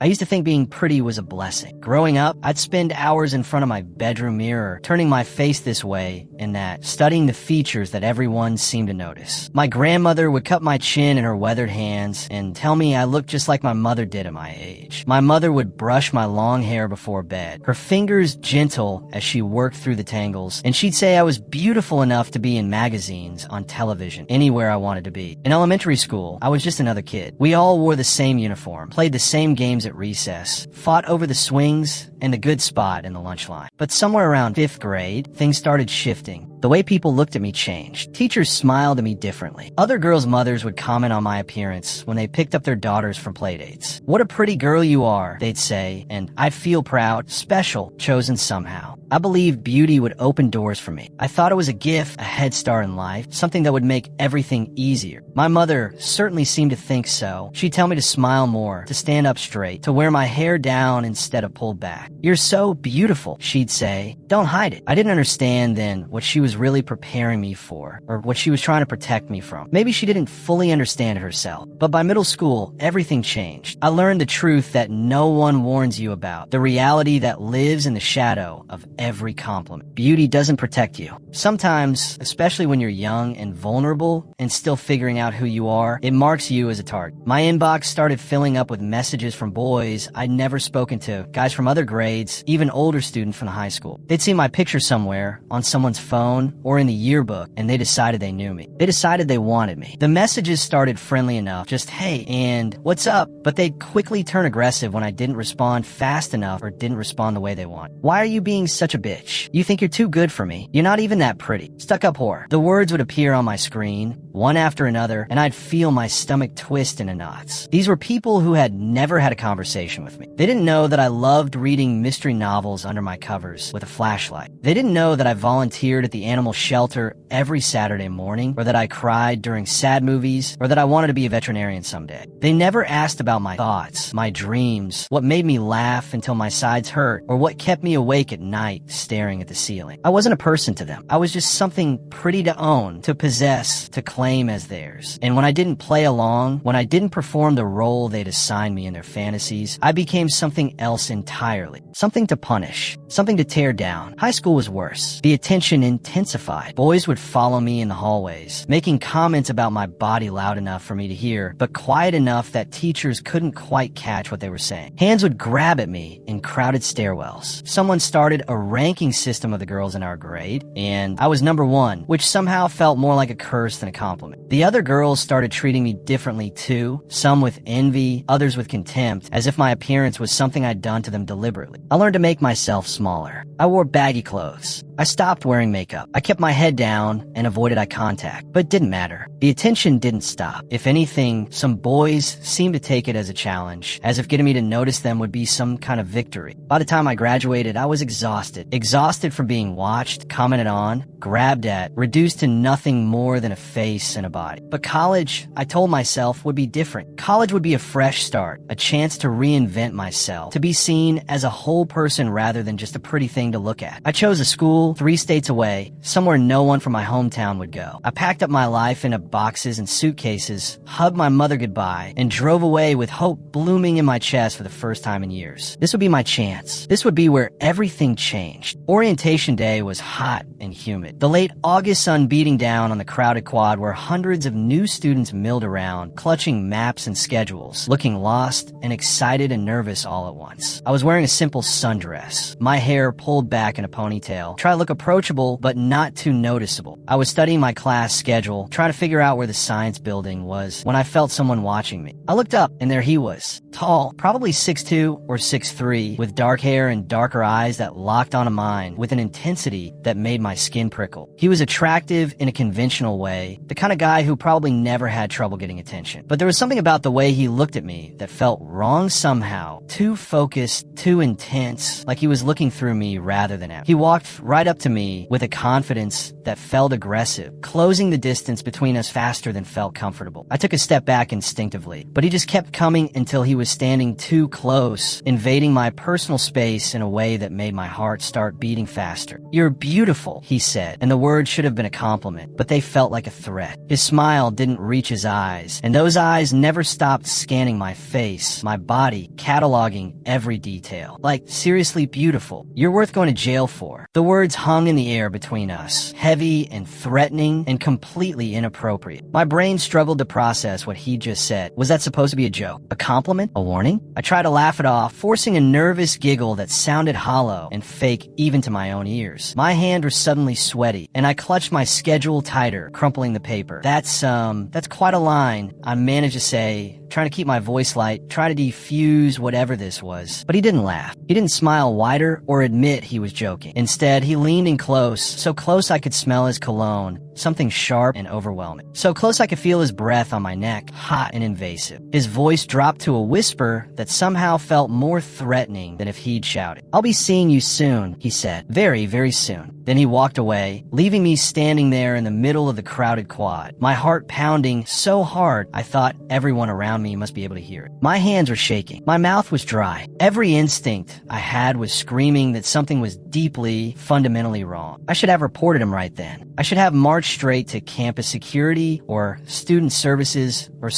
I used to think being pretty was a blessing. Growing up, I'd spend hours in front of my bedroom mirror, turning my face this way and that, studying the features that everyone seemed to notice. My grandmother would cup my chin in her weathered hands and tell me I looked just like my mother did at my age. My mother would brush my long hair before bed, her fingers gentle as she worked through the tangles, and she'd say I was beautiful enough to be in magazines, on television, anywhere I wanted to be. In elementary school, I was just another kid. We all wore the same uniform, played the same games at recess, fought over the swings and the good spot in the lunch line. But somewhere around 5th grade, things started shifting. The way people looked at me changed. Teachers smiled at me differently. Other girls' mothers would comment on my appearance when they picked up their daughters from playdates. "What a pretty girl you are," they'd say, and I'd feel proud, special, chosen somehow. I believed beauty would open doors for me. I thought it was a gift, a head start in life, something that would make everything easier. My mother certainly seemed to think so. She'd tell me to smile more, to stand up straight, to wear my hair down instead of pulled back. "You're so beautiful," she'd say. "Don't hide it." I didn't understand then what she was really preparing me for, or what she was trying to protect me from. Maybe she didn't fully understand it herself. But by middle school, everything changed. I learned the truth that no one warns you about, the reality that lives in the shadow of every compliment. Beauty doesn't protect you. Sometimes, especially when you're young and vulnerable and still figuring out who you are, it marks you as a target. My inbox started filling up with messages from boys I'd never spoken to, guys from other grades, even older students from high school. They'd see my picture somewhere, on someone's phone, or in the yearbook, and they decided they knew me. They decided they wanted me. The messages started friendly enough, just "Hey," and "What's up?" But they'd quickly turn aggressive when I didn't respond fast enough or didn't respond the way they want. "Why are you being such a bitch? You think you're too good for me. You're not even that pretty. Stuck up whore." The words would appear on my screen, one after another, and I'd feel my stomach twist into knots. These were people who had never had a conversation with me. They didn't know that I loved reading mystery novels under my covers with a flashlight. They didn't know that I volunteered at the animal shelter every Saturday morning, or that I cried during sad movies, or that I wanted to be a veterinarian someday. They never asked about my thoughts, my dreams, what made me laugh until my sides hurt, or what kept me awake at night staring at the ceiling. I wasn't a person to them. I was just something pretty to own, to possess, to claim as theirs. And when I didn't play along, when I didn't perform the role they'd assigned me in their fantasies, I became something else entirely. Something to punish, something to tear down. High school was worse. The attention intensified. Boys would follow me in the hallways, making comments about my body loud enough for me to hear, but quiet enough that teachers couldn't quite catch what they were saying. Hands would grab at me in crowded stairwells. Someone started a ranking system of the girls in our grade, and I was number 1, which somehow felt more like a curse than a compliment. The other girls started treating me differently too, some with envy, others with contempt, as if my appearance was something I'd done to them deliberately. I learned to make myself smaller. I wore baggy clothes. I stopped wearing makeup. I kept my head down and avoided eye contact, but it didn't matter. The attention didn't stop. If anything, some boys seemed to take it as a challenge, as if getting me to notice them would be some kind of victory. By the time I graduated, I was exhausted. Exhausted from being watched, commented on, grabbed at, reduced to nothing more than a face and a body. But college, I told myself, would be different. College would be a fresh start, a chance to reinvent myself, to be seen as a whole person rather than just a pretty thing to look at. I chose a school 3 states away, somewhere no one from my hometown would go. I packed up my life into boxes and suitcases, hugged my mother goodbye, and drove away with hope blooming in my chest for the first time in years. This would be my chance. This would be where everything changed. Orientation day was hot and humid. The late August sun beating down on the crowded quad where hundreds of new students milled around, clutching maps and schedules, looking lost and excited and nervous all at once. I was wearing a simple sundress, my hair pulled back in a ponytail, trying to look approachable but not too noticeable. I was studying my class schedule, trying to figure out where the science building was, when I felt someone watching me. I looked up, and there he was. Tall, probably 6'2" or 6'3", with dark hair and darker eyes that locked onto mine with an intensity that made my skin prickle. He was attractive in a conventional way, the kind of guy who probably never had trouble getting attention. But there was something about the way he looked at me that felt wrong somehow, too focused, too intense, like he was looking through me rather than ever. He walked right up to me with a confidence that felt aggressive, closing the distance between us faster than felt comfortable. I took a step back instinctively, but he just kept coming until he was standing too close, invading my personal space in a way that made my heart start beating faster. "You're beautiful," he said, and the words should have been a compliment, but they felt like a threat. His smile didn't reach his eyes, and those eyes never stopped scanning my face, my body, cataloging every detail. Like, seriously beautiful. You're worth going to jail for. The words hung in the air between us, heavy and threatening and completely inappropriate. My brain struggled to process what he just said. Was that supposed to be a joke? A compliment? A warning? I tried to laugh it off, forcing a nervous giggle that sounded hollow and fake even to my own ears. My hand was suddenly sweaty, and I clutched my schedule tighter, crumpling the paper. That's quite a line, I managed to say, trying to keep my voice light, try to defuse whatever this was. But he didn't laugh. He didn't smile wider or admit he was joking. Instead, he leaned in close, so close I could smell his cologne, something sharp and overwhelming. So close I could feel his breath on my neck, hot and invasive. His voice dropped to a whisper that somehow felt more threatening than if he'd shouted. "I'll be seeing you soon," he said. "Very, very soon." Then he walked away, leaving me standing there in the middle of the crowded quad, my heart pounding so hard I thought everyone around me must be able to hear it. My hands were shaking. My mouth was dry. Every instinct I had was screaming that something was deeply, fundamentally wrong. I should have reported him right then. I should have marched straight to campus security or student services or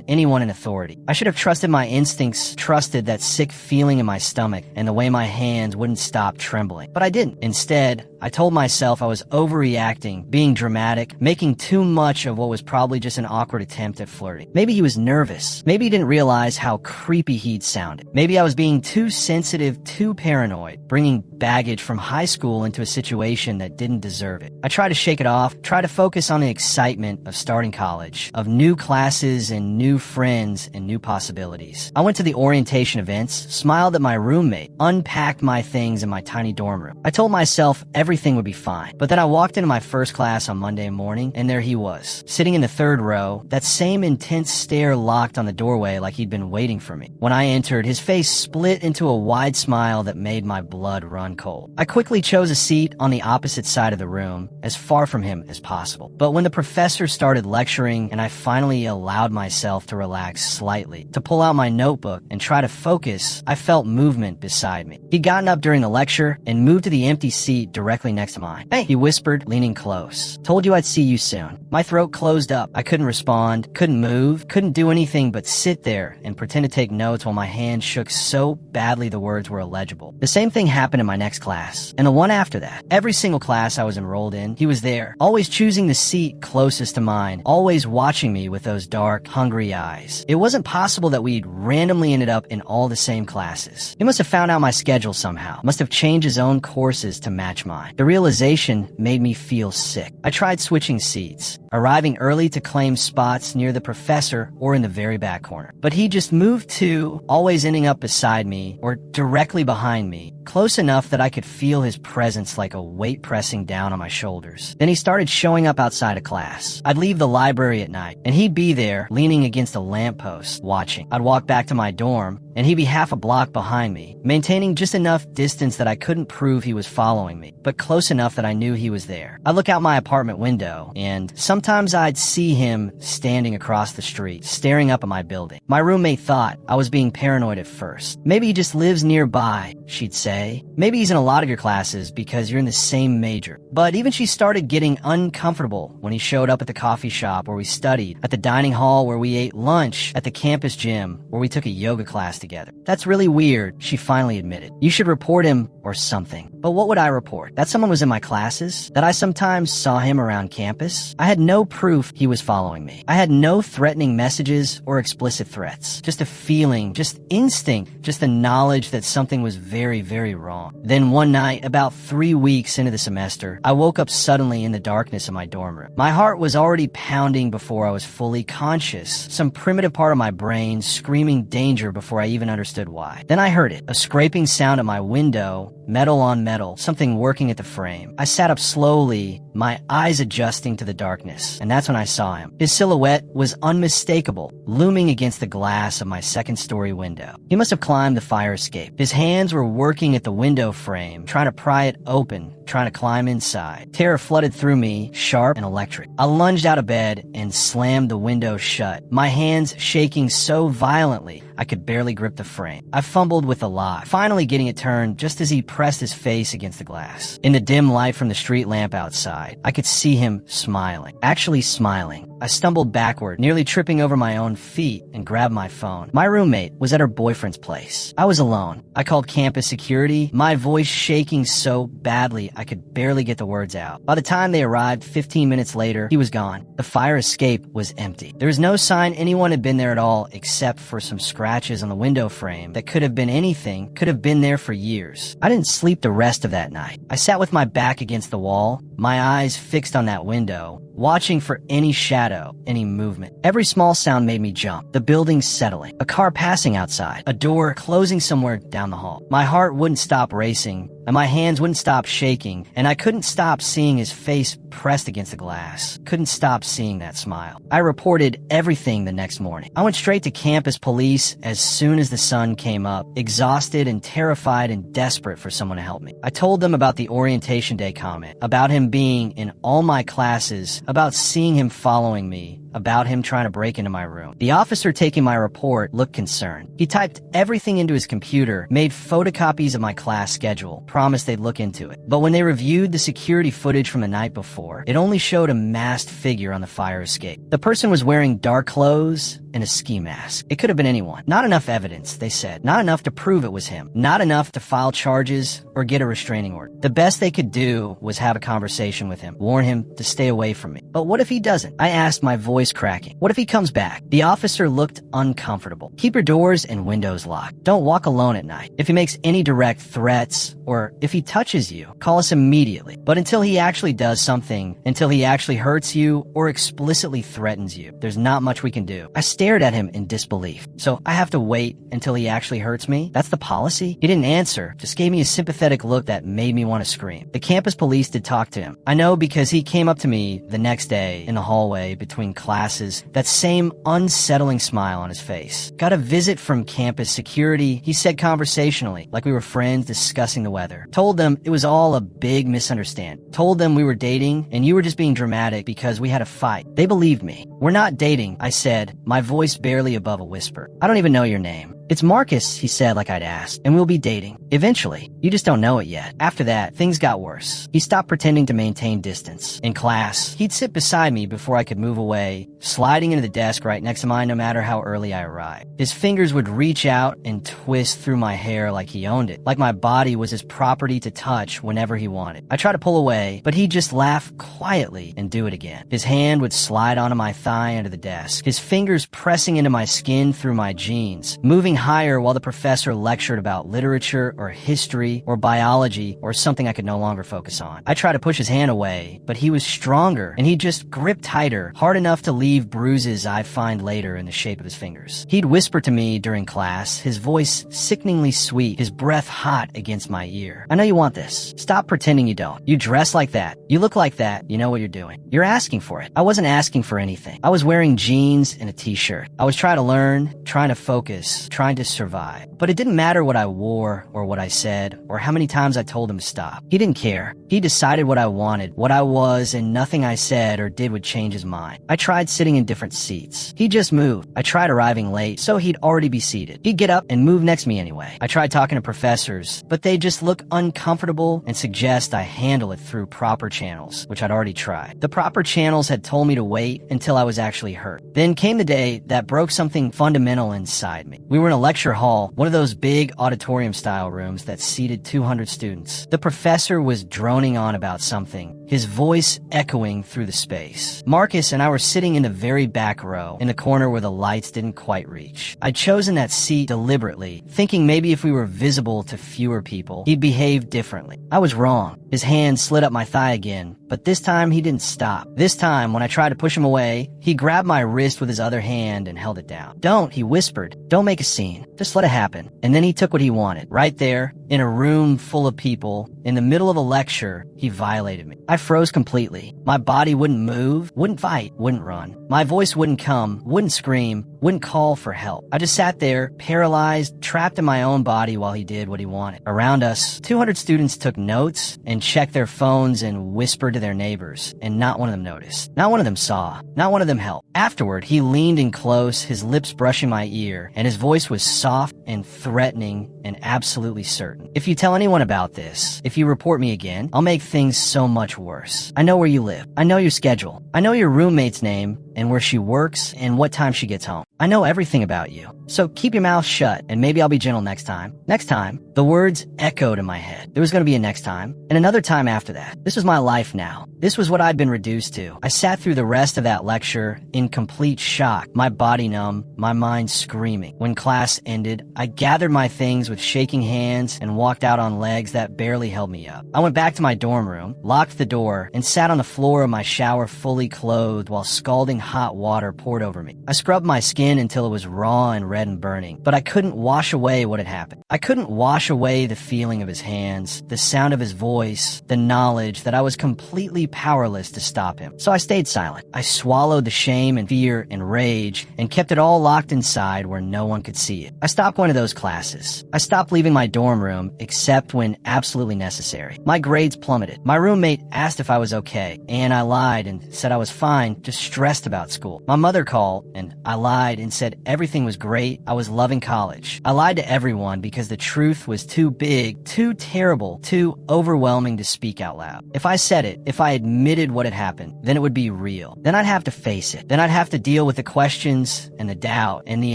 anyone in authority. I should have trusted my instincts, trusted that sick feeling in my stomach and the way my hands wouldn't stop trembling. But I didn't. Instead, I told myself I was overreacting, being dramatic, making too much of what was probably just an awkward attempt at flirting. Maybe he was nervous. Maybe he didn't realize how creepy he'd sounded. Maybe I was being too sensitive, too paranoid, bringing baggage from high school into a situation that didn't deserve it. I tried to shake it off, try to focus on the excitement of starting college, of new classes and new friends and new possibilities. I went to the orientation events, smiled at my roommate, unpacked my things in my tiny dorm room. I told myself everything would be fine. But then I walked into my first class on Monday morning, and there he was, sitting in the third row, that same intense stare locked on the doorway like he'd been waiting for me. When I entered, his face split into a wide smile that made my blood run cold. I quickly chose a seat on the opposite side of the room, as far from him as possible. But when the professor started lecturing and I finally allowed myself to relax slightly, to pull out my notebook and try to focus, I felt movement beside me. He'd gotten up during the lecture and moved to the empty seat directly next to mine. "Hey," he whispered, leaning close. "Told you I'd see you soon." My throat closed up. I couldn't respond, couldn't move, couldn't do anything but sit there and pretend to take notes while my hands shook so badly the words were illegible. The same thing happened in my next class, and the one after that. Every single class I was enrolled in, he was there, always choosing the seat closest to mine, always watching me with those dark, hungry eyes. It wasn't possible that we'd randomly ended up in all the same classes. He must have found out my schedule somehow, must have changed his own courses to match mine. The realization made me feel sick. I tried switching seats, arriving early to claim spots near the professor or in the very back corner. But he just moved to, always ending up beside me or directly behind me, close enough that I could feel his presence like a weight pressing down on my shoulders. Then he started showing up outside of class. I'd leave the library at night, and he'd be there, leaning against a lamppost, watching. I'd walk back to my dorm, and he'd be half a block behind me, maintaining just enough distance that I couldn't prove he was following me, but close enough that I knew he was there. I'd look out my apartment window, and sometimes I'd see him standing across the street, staring up at my building. My roommate thought I was being paranoid at first. "Maybe he just lives nearby," she'd say. "Maybe he's in a lot of your classes because you're in the same major." But even she started getting uncomfortable when he showed up at the coffee shop where we studied, at the dining hall where we ate lunch, at the campus gym where we took a yoga class together. "That's really weird," she finally admitted. "You should report him or something." But what would I report? That someone was in my classes? That I sometimes saw him around campus? I had no proof he was following me. I had no threatening messages or explicit threats. Just a feeling, just instinct, just the knowledge that something was very, very wrong. Then one night, about 3 weeks into the semester, I woke up suddenly in the darkness of my dorm room. My heart was already pounding before I was fully conscious. Some primitive part of my brain screaming danger before I even understood why. Then I heard it, a scraping sound at my window, metal on metal, something working at the frame. I sat up slowly, my eyes adjusting to the darkness, and that's when I saw him. His silhouette was unmistakable, looming against the glass of my second-story window. He must have climbed the fire escape. His hands were working at the window frame, trying to pry it open, trying to climb inside. Terror flooded through me, sharp and electric. I lunged out of bed and slammed the window shut, my hands shaking so violently I could barely grip the frame. I fumbled with the lock, finally getting it turned just as he pressed his face against the glass. In the dim light from the street lamp outside, I could see him smiling. Actually smiling. I stumbled backward, nearly tripping over my own feet, and grabbed my phone. My roommate was at her boyfriend's place. I was alone. I called campus security, my voice shaking so badly I could barely get the words out. By the time they arrived 15 minutes later, he was gone. The fire escape was empty. There was no sign anyone had been there at all except for some scratches on the window frame that could have been anything, could have been there for years. I didn't sleep the rest of that night. I sat with my back against the wall, my eyes fixed on that window, watching for any shadow, any movement. Every small sound made me jump. The building settling, a car passing outside, a door closing somewhere down the hall. My heart wouldn't stop racing, and my hands wouldn't stop shaking, and I couldn't stop seeing his face pressed against the glass. Couldn't stop seeing that smile. I reported everything the next morning. I went straight to campus police as soon as the sun came up, exhausted and terrified and desperate for someone to help me. I told them about the orientation day comment, about him being in all my classes, about seeing him following me, about him trying to break into my room. The officer taking my report looked concerned. He typed everything into his computer, made photocopies of my class schedule, promised they'd look into it. But when they reviewed the security footage from the night before, it only showed a masked figure on the fire escape. The person was wearing dark clothes and a ski mask. It could have been anyone. Not enough evidence, they said. Not enough to prove it was him. Not enough to file charges or get a restraining order. The best they could do was have a conversation with him, warn him to stay away from me. But what if he doesn't? I asked, my voice cracking. What if he comes back? The officer looked uncomfortable. Keep your doors and windows locked. Don't walk alone at night. If he makes any direct threats, or if he touches you, call us immediately. But until he actually does something, until he actually hurts you or explicitly threatens you, there's not much we can do. I stared at him in disbelief. So I have to wait until he actually hurts me? That's the policy? He didn't answer, just gave me a sympathetic look that made me want to scream. The campus police did talk to him. I know because he came up to me the next day in the hallway between classes, that same unsettling smile on his face. Got a visit from campus security, he said conversationally, like we were friends discussing the weather. Told them it was all a big misunderstanding. Told them we were dating and you were just being dramatic because we had a fight. They believed me. We're not dating, I said, my voice barely above a whisper. I don't even know your name. It's Marcus, he said like I'd asked, and we'll be dating. Eventually. You just don't know it yet. After that, things got worse. He stopped pretending to maintain distance. In class, he'd sit beside me before I could move away, sliding into the desk right next to mine no matter how early I arrived. His fingers would reach out and twist through my hair like he owned it, like my body was his property to touch whenever he wanted. I tried to pull away, but he'd just laugh quietly and do it again. His hand would slide onto my thigh under the desk, his fingers pressing into my skin through my jeans, moving higher while the professor lectured about literature or history or biology or something I could no longer focus on. I tried to push his hand away, but he was stronger and he just gripped tighter, hard enough to leave bruises I'd find later in the shape of his fingers. He'd whisper to me during class, his voice sickeningly sweet, his breath hot against my ear. I know you want this. Stop pretending you don't. You dress like that. You look like that. You know what you're doing. You're asking for it. I wasn't asking for anything. I was wearing jeans and a t-shirt. I was trying to learn, trying to focus, trying to survive. But it didn't matter what I wore or what I said or how many times I told him to stop. He didn't care. He decided what I wanted, what I was, and nothing I said or did would change his mind. I tried sitting in different seats. He just moved. I tried arriving late, so he'd already be seated. He'd get up and move next to me anyway. I tried talking to professors, but they'd just look uncomfortable and suggest I handle it through proper channels, which I'd already tried. The proper channels had told me to wait until I was actually hurt. Then came the day that broke something fundamental inside me. We were in a lecture hall, one of those big auditorium-style rooms that seated 200 students. The professor was droning on about something, his voice echoing through the space. Marcus and I were sitting in the very back row, in the corner where the lights didn't quite reach. I'd chosen that seat deliberately, thinking maybe if we were visible to fewer people, he'd behave differently. I was wrong. His hand slid up my thigh again, But this time he didn't stop. This time, when I tried to push him away, he grabbed my wrist with his other hand and held it down. "Don't," he whispered. "Don't make a scene. Just let it happen." And then he took what he wanted. Right there, in a room full of people, in the middle of a lecture, he violated me. I froze completely. My body wouldn't move, wouldn't fight, wouldn't run. My voice wouldn't come, wouldn't scream, wouldn't call for help. I just sat there, paralyzed, trapped in my own body while he did what he wanted. Around us, 200 students took notes and checked their phones and whispered to their neighbors, and not one of them noticed. Not one of them saw. Not one of them helped. Afterward, he leaned in close, his lips brushing my ear, and his voice was soft and threatening and absolutely certain. "If you tell anyone about this, if you report me again, I'll make things so much worse. I know where you live. I know your schedule. I know your roommate's name and where she works and what time she gets home. I know everything about you. So keep your mouth shut, and maybe I'll be gentle next time." Next time. The words echoed in my head. There was going to be a next time, and another time after that. This was my life now. This was what I'd been reduced to. I sat through the rest of that lecture in complete shock, my body numb, my mind screaming. When class ended, I gathered my things with shaking hands and walked out on legs that barely held me up. I went back to my dorm room, locked the door, and sat on the floor of my shower fully clothed while scalding hot water poured over me. I scrubbed my skin until it was raw and red and burning, but I couldn't wash away what had happened. I couldn't wash away the feeling of his hands, the sound of his voice, the knowledge that I was completely powerless to stop him. So I stayed silent. I swallowed the shame and fear and rage and kept it all locked inside where no one could see it. I stopped going to those classes. I stopped leaving my dorm room except when absolutely necessary. My grades plummeted. My roommate asked if I was okay, and I lied and said I was fine, just stressed about school. My mother called, and I lied and said everything was great. I was loving college. I lied to everyone because the truth was too big, too terrible, too overwhelming to speak out loud. If I said it, if I admitted what had happened, then it would be real. Then I'd have to face it. Then I'd have to deal with the questions and the doubt and the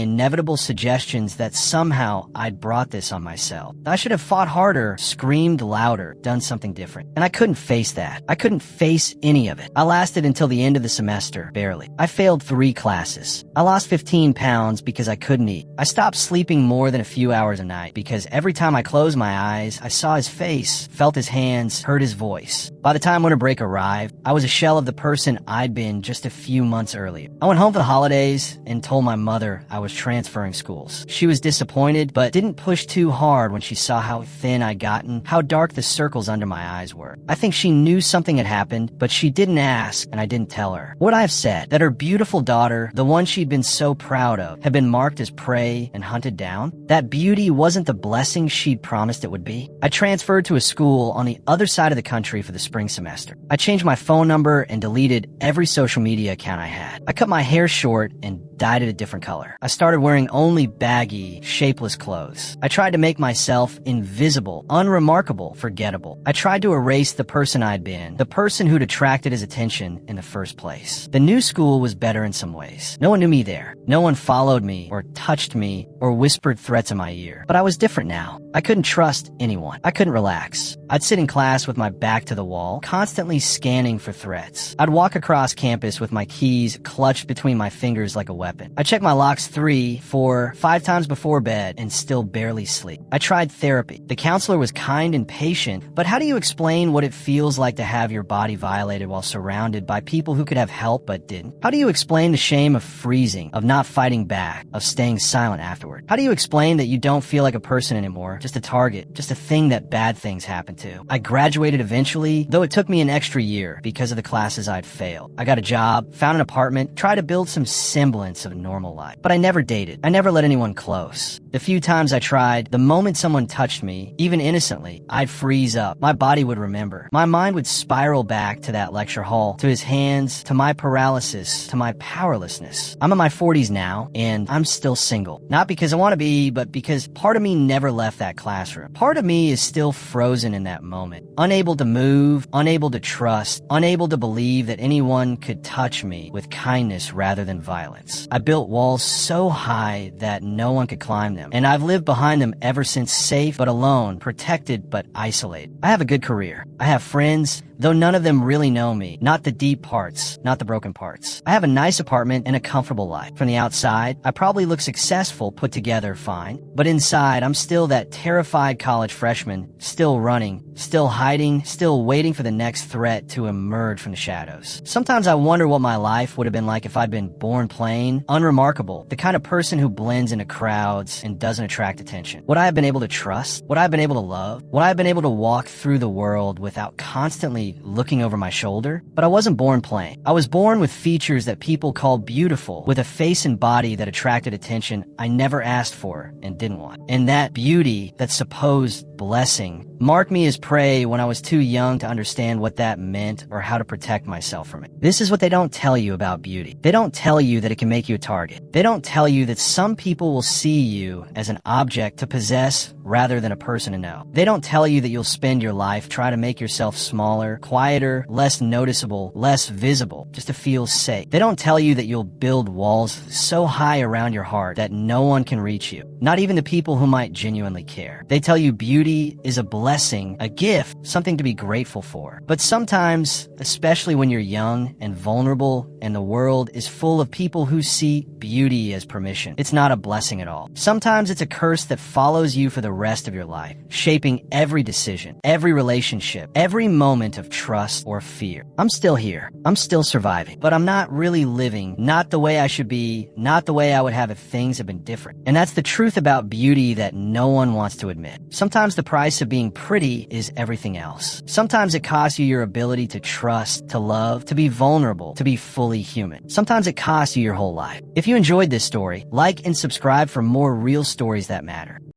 inevitable suggestions that somehow I'd brought this on myself. I should have fought harder, screamed louder, done something different. And I couldn't face that. I couldn't face any of it. I lasted until the end of the semester, barely. I failed 3 classes. I lost 15 pounds because I couldn't eat. I stopped sleeping more than a few hours a night because every time I closed my eyes, I saw his face, felt his hands, heard his voice. By the time winter break arrived, I was a shell of the person I'd been just a few months earlier. I went home for the holidays and told my mother I was transferring schools. She was disappointed, but didn't push too hard when she saw how thin I'd gotten, how dark the circles under my eyes were. I think she knew something had happened, but she didn't ask, and I didn't tell her. Would I have said that her beautiful daughter, the one she'd been so proud of, had been marked as prey and hunted down? That beauty wasn't the blessing she'd promised it would be? I transferred to a school on the other side of the country for the spring semester. I changed my phone number and deleted every social media account I had. I cut my hair short and dyed it a different color. I started wearing only baggy, shapeless clothes. I tried to make myself invisible, unremarkable, forgettable. I tried to erase the person I'd been, the person who'd attracted his attention in the first place. The new school was better in some ways. No one knew me there. No one followed me or touched me or whispered threats in my ear. But I was different now. I couldn't trust anyone. I couldn't relax. I'd sit in class with my back to the wall, constantly scanning for threats. I'd walk across campus with my keys clutched between my fingers like a weapon. I checked my locks 3, 4, 5 times before bed and still barely sleep. I tried therapy. The counselor was kind and patient, but how do you explain what it feels like to have your body violated while surrounded by people who could have help but didn't? How do you explain the shame of freezing, of not fighting back, of staying silent afterward? How do you explain that you don't feel like a person anymore, just a target, just a thing that bad things happen to? I graduated eventually, though it took me an extra year because of the classes I'd failed. I got a job, found an apartment, tried to build some semblance of a normal life. But I never dated. I never let anyone close. The few times I tried, the moment someone touched me, even innocently, I'd freeze up. My body would remember. My mind would spiral back to that lecture hall, to his hands, to my paralysis, to my powerlessness. I'm in my 40s now, and I'm still single. Not because I want to be, but because part of me never left that classroom. Part of me is still frozen in that moment. Unable to move, unable to trust, unable to believe that anyone could touch me with kindness rather than violence. I built walls so high that no one could climb them, and I've lived behind them ever since, safe but alone, protected but isolated. I have a good career. I have friends, though none of them really know me. Not the deep parts, not the broken parts. I have a nice apartment and a comfortable life. From the outside, I probably look successful, put together, fine. But inside, I'm still that terrified college freshman, still running, still hiding, still waiting for the next threat to emerge from the shadows. Sometimes I wonder what my life would have been like if I'd been born plain, unremarkable, the kind of person who blends into crowds and doesn't attract attention. Would I have been able to trust? Would I have been able to love? Would I have been able to walk through the world without constantly looking over my shoulder? But I wasn't born plain. I was born with features that people called beautiful, with a face and body that attracted attention I never asked for and didn't want. And that beauty, that supposed blessing, marked me as prey when I was too young to understand what that meant or how to protect myself from it. This is what they don't tell you about beauty. They don't tell you that it can make you a target. They don't tell you that some people will see you as an object to possess rather than a person to know. They don't tell you that you'll spend your life trying to make yourself smaller, quieter, less noticeable, less visible, just to feel safe. They don't tell you that you'll build walls so high around your heart that no one can reach you, not even the people who might genuinely care. They tell you beauty is a blessing, a gift, something to be grateful for. But sometimes, especially when you're young and vulnerable and the world is full of people who see beauty as permission, it's not a blessing at all. Sometimes it's a curse that follows you for the rest of your life, shaping every decision, every relationship, every moment of trust or fear. I'm still here. I'm still surviving, but I'm not really living, not the way I should be, not the way I would have if things had been different. And that's the truth about beauty that no one wants to admit. Sometimes the price of being pretty is everything else. Sometimes it costs you your ability to trust, to love, to be vulnerable, to be fully human. Sometimes it costs you your whole life. If you enjoyed this story, like and subscribe for more real stories that matter.